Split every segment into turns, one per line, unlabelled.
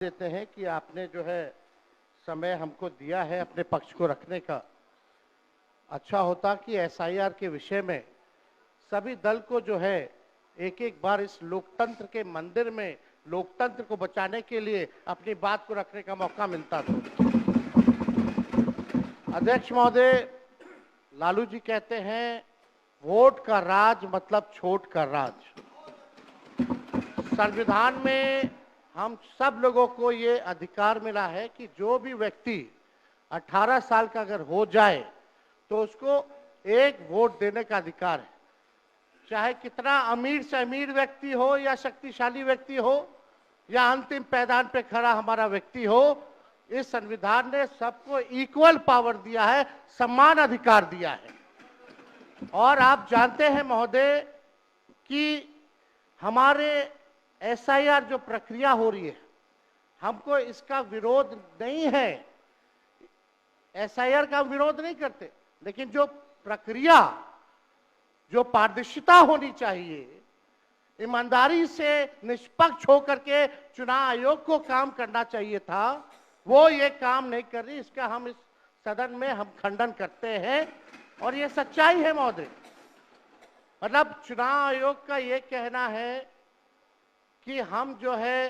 देते हैं कि आपने जो है समय हमको दिया है अपने पक्ष को रखने का। अच्छा होता कि एसआईआर के विषय में सभी दल को जो है एक एक बार इस लोकतंत्र के मंदिर में लोकतंत्र को बचाने के लिए अपनी बात को रखने का मौका मिलता। तो अध्यक्ष महोदय, लालू जी कहते हैं वोट का राज मतलब छोट का राज। संविधान में हम सब लोगों को ये अधिकार मिला है कि जो भी व्यक्ति 18 साल का अगर हो जाए तो उसको एक वोट देने का अधिकार है, चाहे कितना अमीर से अमीर व्यक्ति हो या शक्तिशाली व्यक्ति हो या अंतिम पैदान पे खड़ा हमारा व्यक्ति हो। इस संविधान ने सबको इक्वल पावर दिया है, समान अधिकार दिया है। और आप जानते हैं महोदय कि हमारे एसआईआर जो प्रक्रिया हो रही है, हमको इसका विरोध नहीं है, एसआईआर का विरोध नहीं करते, लेकिन जो प्रक्रिया, जो पारदर्शिता होनी चाहिए, ईमानदारी से निष्पक्ष होकर के चुनाव आयोग को काम करना चाहिए था, वो ये काम नहीं कर रही। इसका हम इस सदन में हम खंडन करते हैं और ये सच्चाई है महोदय। मतलब चुनाव आयोग का ये कहना है कि हम जो है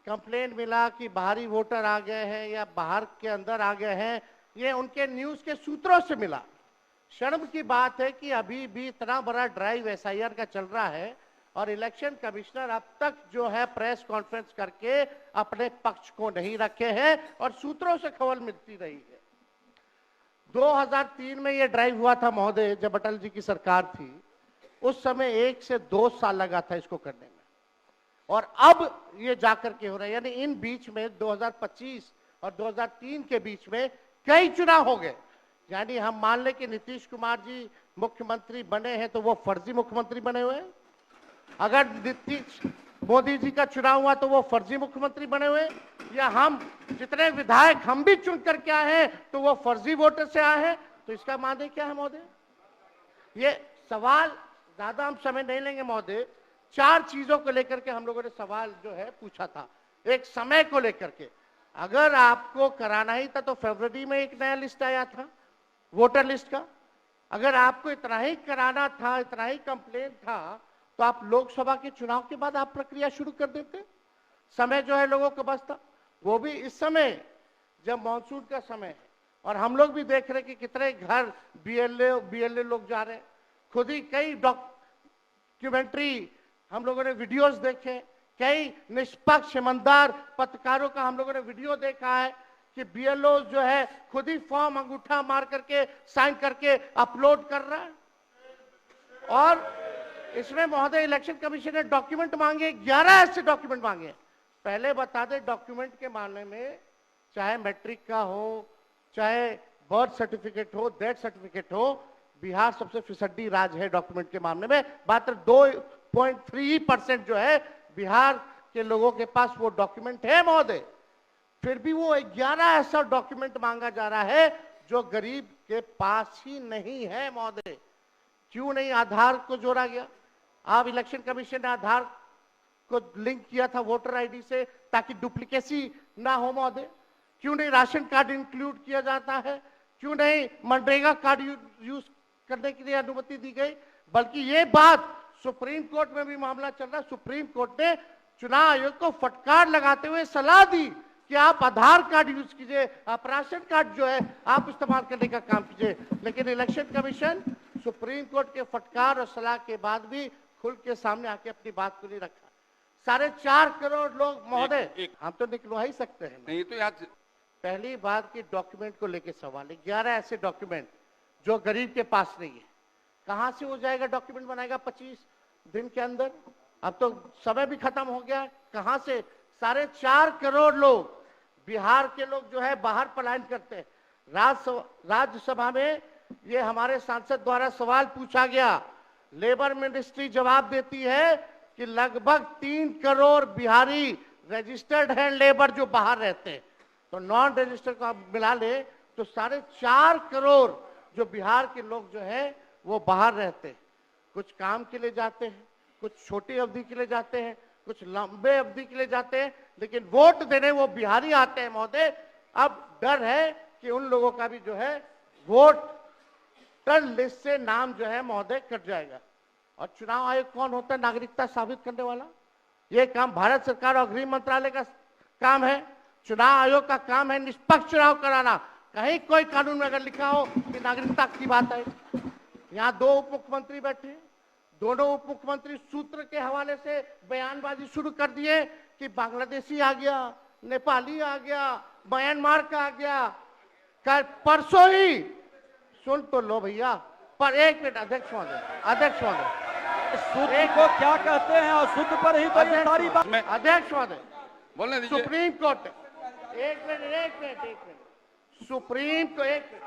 कंप्लेंट मिला कि बाहरी वोटर आ गए हैं या बाहर के अंदर आ गए हैं, ये उनके न्यूज के सूत्रों से मिला। शर्म की बात है कि अभी भी इतना बड़ा ड्राइव एसआईआर का चल रहा है और इलेक्शन कमिश्नर अब तक जो है प्रेस कॉन्फ्रेंस करके अपने पक्ष को नहीं रखे हैं और सूत्रों से खबर मिलती रही है। 2003 में ये ड्राइव हुआ था महोदय, जब अटल जी की सरकार थी, उस समय 1 से 2 साल लगा था इसको करने में, और अब ये जाकर के हो रहा है। यानी इन बीच में 2025 और 2003 के बीच में कई चुनाव हो गए। यानी हम मान लें कि नीतीश कुमार जी मुख्यमंत्री बने हैं तो वो फर्जी मुख्यमंत्री बने हुए हैं। अगर नीतीश मोदी जी का चुनाव हुआ तो वो फर्जी मुख्यमंत्री बने हुए, या हम जितने विधायक हम भी चुन करके आए हैं तो वो फर्जी वोटर से आए हैं। तो इसका माने क्या है महोदय? ये सवाल ज्यादा हम समय नहीं लेंगे महोदय। 4 चीजों को लेकर के हम लोगों ने सवाल जो है पूछा था। एक, समय को लेकर के, अगर आपको कराना ही था तो फरवरी में एक नया लिस्ट आया था वोटर लिस्ट का। अगर आपको इतना ही कराना था, इतना ही कंप्लेंट था, तो आप लोकसभा के चुनाव के बाद आप प्रक्रिया शुरू कर देते। समय जो है लोगों को बचता, वो भी इस समय जब मानसून का समय है और हम लोग भी देख रहे हैं कि कितने घर बीएलए लोग जा रहे हैं। खुद ही कई डॉक्यूमेंट्री हम लोगों ने वीडियोस देखे, कई निष्पक्ष ईमानदार पत्रकारों का हम लोगों ने वीडियो देखा है कि बीएलओ जो है खुद ही फॉर्म अंगूठा मार करके साइन करके अपलोड कर रहा है। और इसमें महोदय इलेक्शन कमीशन ने डॉक्यूमेंट मांगे, 11 ऐसे डॉक्यूमेंट मांगे। पहले बता दें, डॉक्यूमेंट के मामले में चाहे मैट्रिक का हो, चाहे बर्थ सर्टिफिकेट हो, डेथ सर्टिफिकेट हो, बिहार सबसे फिसड्डी राज्य है डॉक्यूमेंट के मामले में। मात्र 2.3% जो है बिहार के लोगों के पास वो डॉक्यूमेंट है महोदय। फिर भी वो 11 ऐसा डॉक्यूमेंट मांगा जा रहा है जो गरीब के पास ही नहीं है महोदय। क्यों नहीं आधार को जोड़ा गया? आप इलेक्शन कमीशन ने आधार को लिंक किया था वोटर आईडी से ताकि डुप्लीकेसी ना हो महोदय। क्यों नहीं राशन कार्ड इंक्लूड किया जाता है? क्यों नहीं मनरेगा कार्ड यूज करने के लिए अनुमति दी गई? बल्कि ये बात सुप्रीम कोर्ट में भी मामला चल रहा है। सुप्रीम कोर्ट ने चुनाव आयोग को फटकार लगाते हुए सलाह दी कि आप आधार कार्ड यूज कीजिए, आप राशन कार्ड जो है आप इस्तेमाल करने का काम कीजिए। लेकिन इलेक्शन कमीशन सुप्रीम कोर्ट के फटकार और सलाह के बाद भी खुल के सामने आके अपनी बात को नहीं रखा। 4.5 करोड़ लोग महोदय, हम तो निकलवा ही सकते हैं
नहीं तो यार।
पहली बात की डॉक्यूमेंट को लेके सवाल है। 11 ऐसे डॉक्यूमेंट जो गरीब के पास नहीं है, कहां से हो जाएगा? डॉक्यूमेंट बनाएगा 25 दिन के अंदर? अब तो समय भी खत्म हो गया, कहां से 4.5 करोड़ लोग बिहार के लोग जो है बाहर पलायन करते हैं। राज्यसभा में ये हमारे सांसद द्वारा सवाल पूछा गया, लेबर मिनिस्ट्री जवाब देती है कि लगभग 3 करोड़ बिहारी रजिस्टर्ड हैं लेबर जो बाहर रहते हैं। तो नॉन रजिस्टर्ड को आप मिला ले तो 4.5 करोड़ जो बिहार के लोग जो है वो बाहर रहते हैं। कुछ काम के लिए जाते हैं, कुछ छोटी अवधि के लिए जाते हैं, कुछ लंबे अवधि के लिए जाते हैं, लेकिन वोट देने वो बिहारी आते हैं महोदय। अब डर है कि उन लोगों का भी जो है वोटर लिस्ट से नाम जो है महोदय कट जाएगा। और चुनाव आयोग कौन होता है नागरिकता साबित करने वाला? ये काम भारत सरकार और गृह मंत्रालय का काम है। चुनाव आयोग का काम है निष्पक्ष चुनाव कराना। कहीं कोई कानून में अगर लिखा हो कि नागरिकता की बात है। यहाँ दो उप मुख्यमंत्री बैठे, दोनों उप मुख्यमंत्री सूत्र के हवाले से बयानबाजी शुरू कर दिए कि बांग्लादेशी आ गया, नेपाली आ गया, म्यांमार का आ गया। कल परसों ही सुन तो लो भैया, पर एक मिनट अध्यक्ष महोदय,
शुद्ध को क्या कहते हैं और शुद्ध पर ही तो ये सारी बात।
अध्यक्ष महोदय
बोलने दीजिए।
सुप्रीम कोर्ट, एक मिनट सुप्रीम को एक मिनट,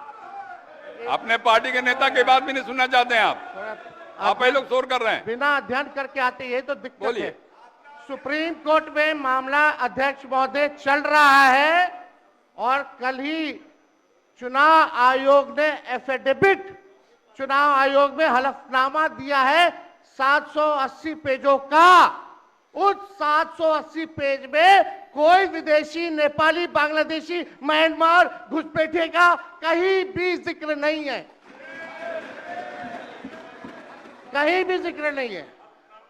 अपने पार्टी के नेता की बात भी नहीं सुनना चाहते हैं आप ही लोग शोर कर रहे हैं।
बिना अध्ययन करके आते, ये तो दिक्कत
बोलिए।
है। सुप्रीम कोर्ट में मामला अध्यक्ष महोदय चल रहा है और कल ही चुनाव आयोग ने एफिडेविट, चुनाव आयोग में हलफनामा दिया है 780 पेजों का। उस 780 पेज में कोई विदेशी, नेपाली, बांग्लादेशी, म्यांमार, घुसपैठिए का कहीं भी जिक्र नहीं है, कहीं भी जिक्र नहीं है।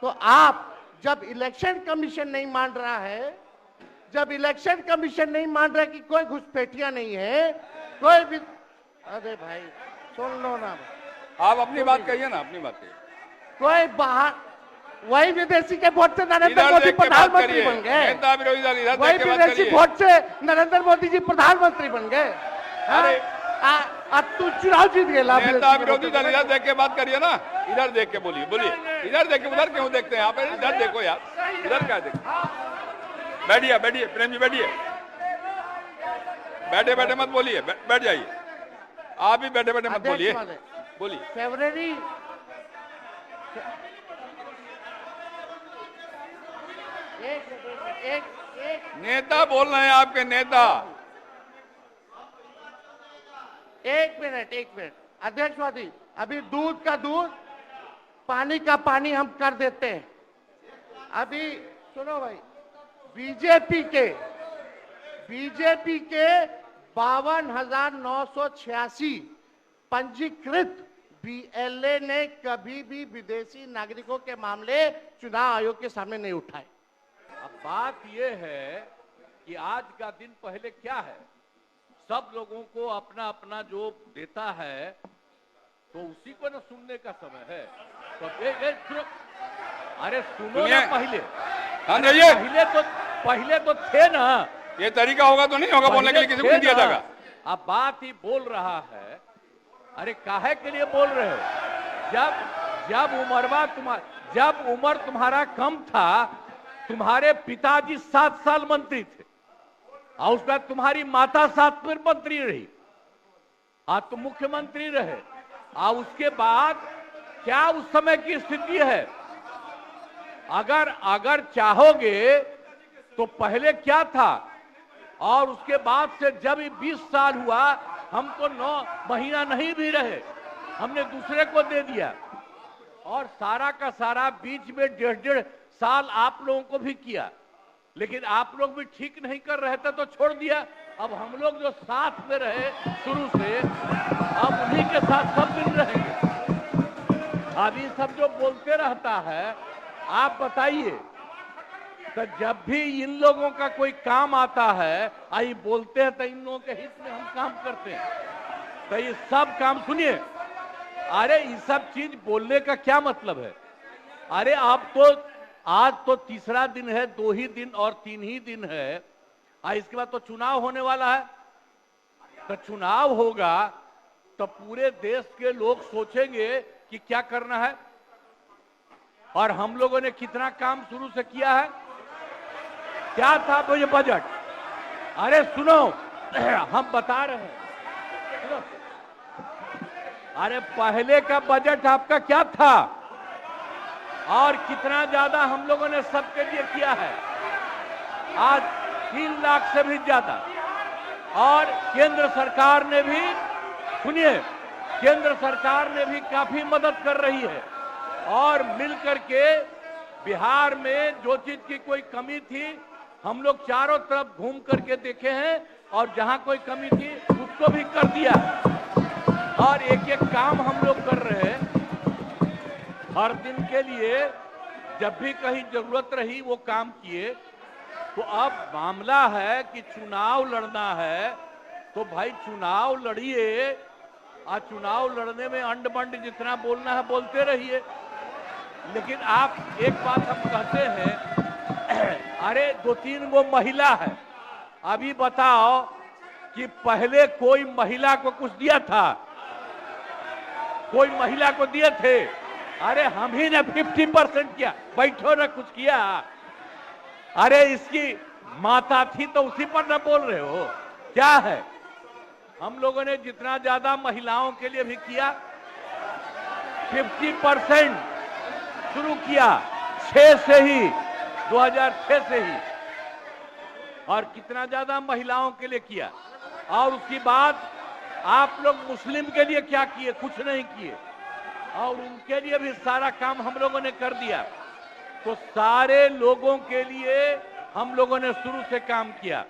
तो आप जब इलेक्शन कमीशन नहीं मान रहा है, जब इलेक्शन कमीशन नहीं मान रहा है कि कोई घुसपैठिया नहीं है, कोई भी, अरे भाई सुन लो ना,
आप अपनी बात कहिए ना, अपनी बात कहिए।
कोई बाहर, वही विदेशी के वोट से नरेंद्र मोदी प्रधानमंत्री बन गए,
नेता विरोधी दल इधर
वही
देख के बात
विदेशी
करिए।
वोट से नरेंद्र मोदी जी प्रधानमंत्री बन गए।
अरे
अब तू चुनाव जीत गए।
नेता विरोधी दल इधर देख के बात करिए ना, इधर देख के बोलिए। इधर देख के, उधर क्यों देखते हैं आप? इधर देखो यार, इधर क्या देखो। बैठिए प्रेम जी, बैठिए। बैठे मत बोलिए, बैठ जाइए। आप भी बैठे मत बोलिए।
फरवरी एक
नेता बोल रहे हैं, आपके नेता।
एक मिनट अध्यक्ष महोदय, अभी दूध का दूध, पानी का पानी हम कर देते हैं। अभी सुनो भाई, बीजेपी के 52,986 पंजीकृत बीएलए ने कभी भी विदेशी नागरिकों के मामले चुनाव आयोग के सामने नहीं उठाए।
अब बात यह है कि आज का दिन पहले क्या है, सब लोगों को अपना अपना जो देता है तो उसी को ना सुनने का समय है। तो अरे सुनो ना पहले, पहले तो थे ना।
ये तरीका होगा तो नहीं होगा बोलने के लिए, किसी को नहीं दिया जाएगा।
अब बात ही बोल रहा है। अरे काहे के लिए बोल रहे हो? जब उम्र तुम्हारा कम था, तुम्हारे पिताजी 7 साल मंत्री थे और उसके बाद तुम्हारी माता 7 फिर मंत्री रही, आज तुम मुख्यमंत्री रहे। और उसके बाद क्या उस समय की स्थिति है? अगर चाहोगे तो पहले क्या था और उसके बाद से जब 20 साल हुआ, हम तो 9 महीना नहीं भी रहे, हमने दूसरे को दे दिया। और सारा का सारा बीच में 1.5 साल आप लोगों को भी किया, लेकिन आप लोग भी ठीक नहीं कर रहे थे तो छोड़ दिया। अब हम लोग जो साथ में रहे शुरू से, अब उन्हीं के साथ सब दिन रहेंगे। अभी सब जो बोलते रहता है, आप बताइए, तो जब भी इन लोगों का कोई काम आता है, आई बोलते हैं तो इन लोगों के हित में हम काम करते हैं। तो ये सब काम सुनिए, अरे ये सब चीज बोलने का क्या मतलब है? अरे आप तो आज तो तीसरा दिन है, 2 ही दिन और 3 ही दिन है, इसके बाद तो चुनाव होने वाला है। तो चुनाव होगा तो पूरे देश के लोग सोचेंगे कि क्या करना है, और हम लोगों ने कितना काम शुरू से किया है। क्या था वो ये बजट? अरे सुनो, हम बता रहे हैं, सुनो। अरे पहले का बजट आपका क्या था और कितना ज्यादा हम लोगों ने सबके लिए किया है? आज 3 लाख से भी ज्यादा। और केंद्र सरकार ने भी, सुनिए, केंद्र सरकार ने भी काफी मदद कर रही है और मिलकर के बिहार में जो चीज की कोई कमी थी हम लोग चारों तरफ घूम करके देखे हैं और जहां कोई कमी थी उसको भी कर दिया और एक एक काम हम लोग कर रहे हैं हर दिन के लिए। जब भी कहीं जरूरत रही वो काम किए। तो अब मामला है कि चुनाव लड़ना है तो भाई चुनाव लड़िए और चुनाव लड़ने में अंड बंड जितना बोलना है बोलते रहिए। लेकिन आप एक बात हम कहते हैं अरे 2-3 वो महिला है, अभी बताओ कि पहले कोई महिला को कुछ दिया था? कोई महिला को दिए थे? अरे हम ही ने 50% किया, बैठो ना कुछ किया। अरे इसकी माता थी तो उसी पर ना बोल रहे हो क्या है? हम लोगों ने जितना ज्यादा महिलाओं के लिए भी किया 50% शुरू किया 6 से ही 2006 से ही, और कितना ज्यादा महिलाओं के लिए किया। और उसके बाद आप लोग मुस्लिम के लिए क्या किए? कुछ नहीं किए, और उनके लिए भी सारा काम हम लोगों ने कर दिया। तो सारे लोगों के लिए हम लोगों ने शुरू से काम किया।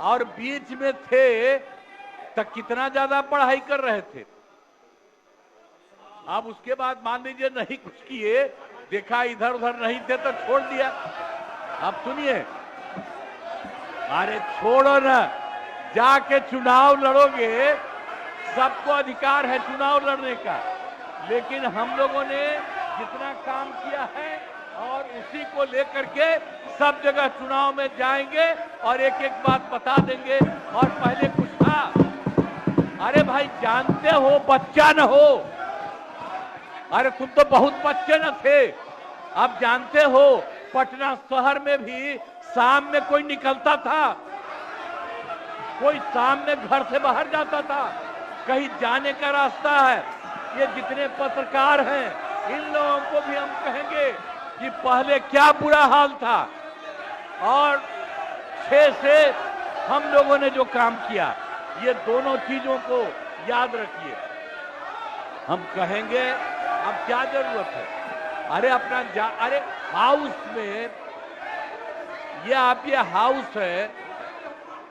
और बीच में थे तो कितना ज्यादा पढ़ाई कर रहे थे। अब उसके बाद मान लीजिए नहीं कुछ किए, देखा इधर उधर नहीं थे तो छोड़ दिया। अब सुनिए, अरे छोड़ो ना, जाके चुनाव लड़ोगे, सबको अधिकार है चुनाव लड़ने का। लेकिन हम लोगों ने जितना काम किया है और उसी को लेकर के सब जगह चुनाव में जाएंगे और एक एक बात बता देंगे। और पहले कुछ था, अरे भाई जानते हो बच्चा न हो, अरे तुम तो बहुत बच्चे न थे। अब जानते हो पटना शहर में भी शाम में कोई निकलता था, कोई शाम में घर से बाहर जाता था, कहीं जाने का रास्ता है। ये जितने पत्रकार हैं इन लोगों को भी हम कहेंगे कि पहले क्या बुरा हाल था और 6 से हम लोगों ने जो काम किया, ये दोनों चीजों को याद रखिए। हम कहेंगे अब क्या जरूरत है? अरे अपना अरे हाउस में ये हाउस है,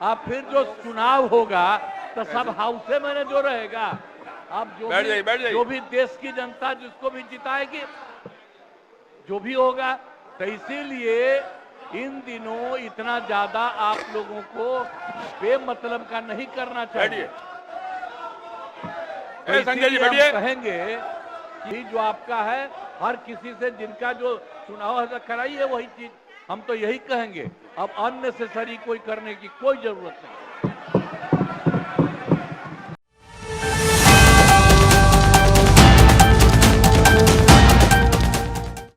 अब फिर जो चुनाव होगा तो सब हाउसे में जो रहेगा। अब जो भी देश की जनता जिसको भी जिताएगी, जो भी होगा। तो इसीलिए इन दिनों इतना ज्यादा आप लोगों को बेमतलब का नहीं करना चाहिए। तो
संजय जी
हम
बैठिए।
कहेंगे कि जो आपका है हर किसी से जिनका जो चुनाव कराइए वही चीज, हम तो यही कहेंगे। अब अननेसेसरी कोई करने की कोई जरूरत नहीं।